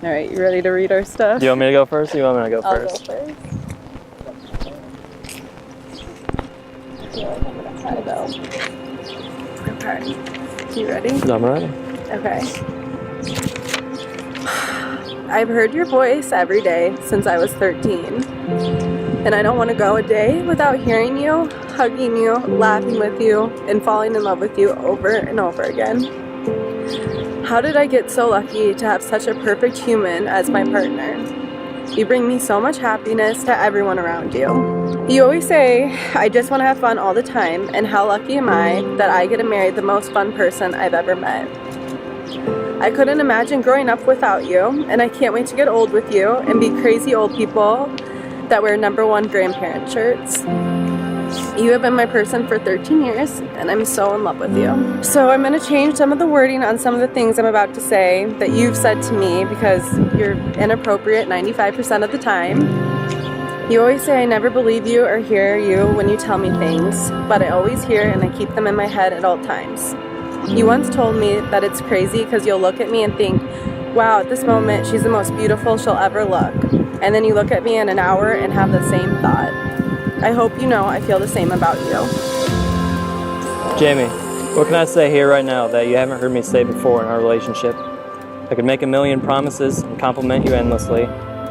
All right, you ready to read our stuff? Do you want me to go first or you want me to go I'll first? go first. I feel like I'm gonna cry though. Okay. You ready? I'm ready. Okay. I've heard your voice every day since I was 13. And I don't want to go a day without hearing you, hugging you, laughing with you, and falling in love with you over and over again. How did I get so lucky to have such a perfect human as my partner? You bring me so much happiness to everyone around you. You always say, I just want to have fun all the time, and how lucky am I that I get to marry the most fun person I've ever met. I couldn't imagine growing up without you, and I can't wait to get old with you and be crazy old people that wear #1 grandparent shirts. You have been my person for 13 years, and I'm so in love with you. So I'm going to change some of the wording on some of the things I'm about to say that you've said to me because you're inappropriate 95% of the time. You always say I never believe you or hear you when you tell me things, but I always hear and I keep them in my head at all times. You once told me that it's crazy because you'll look at me and think, wow, at this moment she's the most beautiful she'll ever look. And then you look at me in an hour and have the same thought. I hope you know I feel the same about you. Jamie, what can I say here right now that you haven't heard me say before in our relationship? I could make a million promises and compliment you endlessly,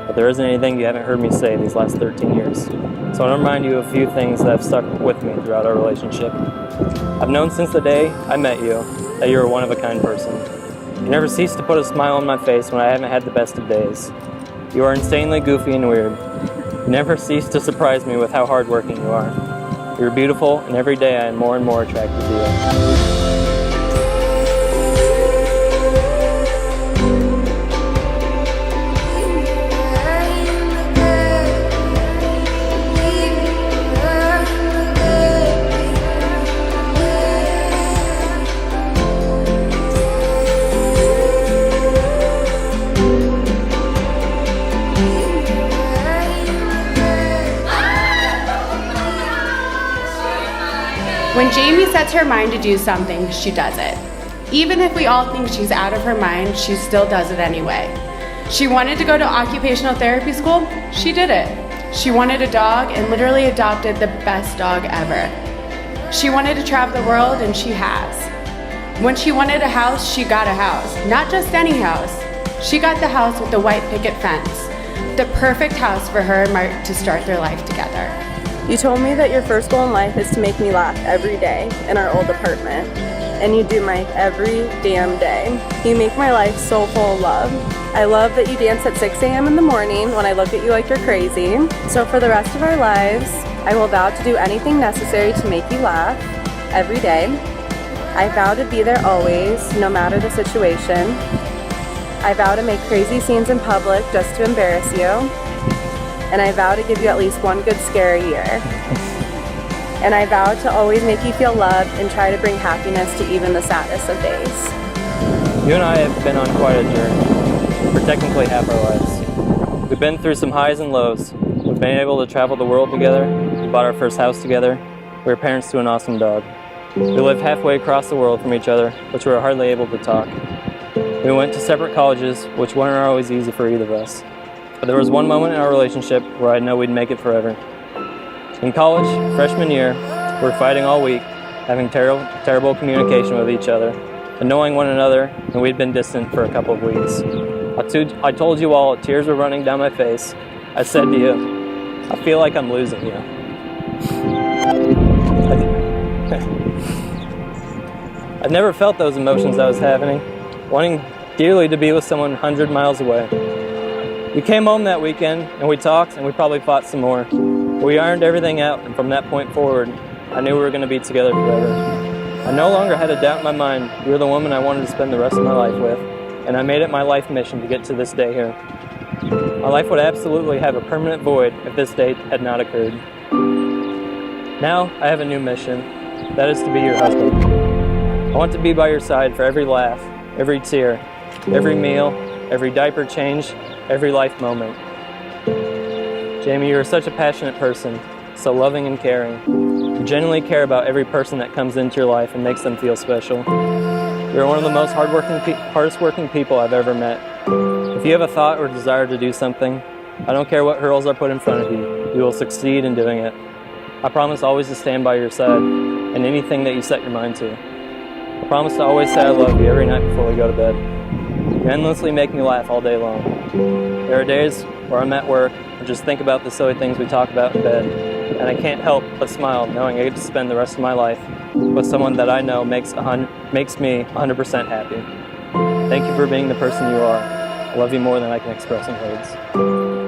but there isn't anything you haven't heard me say these last 13 years. So I want to remind you of a few things that have stuck with me throughout our relationship. I've known since the day I met you that you're a one-of-a-kind person. You never cease to put a smile on my face when I haven't had the best of days. You are insanely goofy and weird. You never cease to surprise me with how hardworking you are. You're beautiful, and every day I am more and more attracted to you. When Jamie sets her mind to do something, she does it. Even if we all think she's out of her mind, she still does it anyway. She wanted to go to occupational therapy school, she did it. She wanted a dog and literally adopted the best dog ever. She wanted to travel the world and she has. When she wanted a house, she got a house. Not just any house. She got the house with the white picket fence. The perfect house for her and Mark to start their life together. You told me that your first goal in life is to make me laugh every day in our old apartment. And you do, Mike, every damn day. You make my life so full of love. I love that you dance at 6 a.m. in the morning when I look at you like you're crazy. So for the rest of our lives, I will vow to do anything necessary to make you laugh every day. I vow to be there always, no matter the situation. I vow to make crazy scenes in public just to embarrass you. And I vow to give you at least one good scare a year. And I vow to always make you feel loved and try to bring happiness to even the saddest of days. You and I have been on quite a journey for technically half our lives. We've been through some highs and lows. We've been able to travel the world together. We bought our first house together. We were parents to an awesome dog. We lived halfway across the world from each other, which we were hardly able to talk. We went to separate colleges, which weren't always easy for either of us. But there was one moment in our relationship where I know we'd make it forever. In college, freshman year, we were fighting all week, having terrible communication with each other, annoying one another, and we'd been distant for a couple of weeks. I told you all, tears were running down my face. I said to you, I feel like I'm losing you. I've never felt those emotions I was having, wanting dearly to be with someone 100 miles away. We came home that weekend, and we talked, and we probably fought some more. We ironed everything out, and from that point forward, I knew we were going to be together forever. I no longer had a doubt in my mind you were the woman I wanted to spend the rest of my life with, and I made it my life mission to get to this day here. My life would absolutely have a permanent void if this date had not occurred. Now, I have a new mission. That is to be your husband. I want to be by your side for every laugh, every tear, every meal, every diaper change, every life moment. Jamie, you are such a passionate person, so loving and caring. You genuinely care about every person that comes into your life and makes them feel special. You're one of the most hardest working people I've ever met. If If you have a thought or desire to do something, I don't care what hurdles are put in front of you, you will succeed in doing it. I promise always to stand by your side in anything that you set your mind to. I promise to always say I love you every night before we go to bed. You endlessly make me laugh all day long. There are days where I'm at work and just think about the silly things we talk about in bed, and I can't help but smile knowing I get to spend the rest of my life with someone that I know makes me 100% happy. Thank you for being the person you are. I love you more than I can express in words.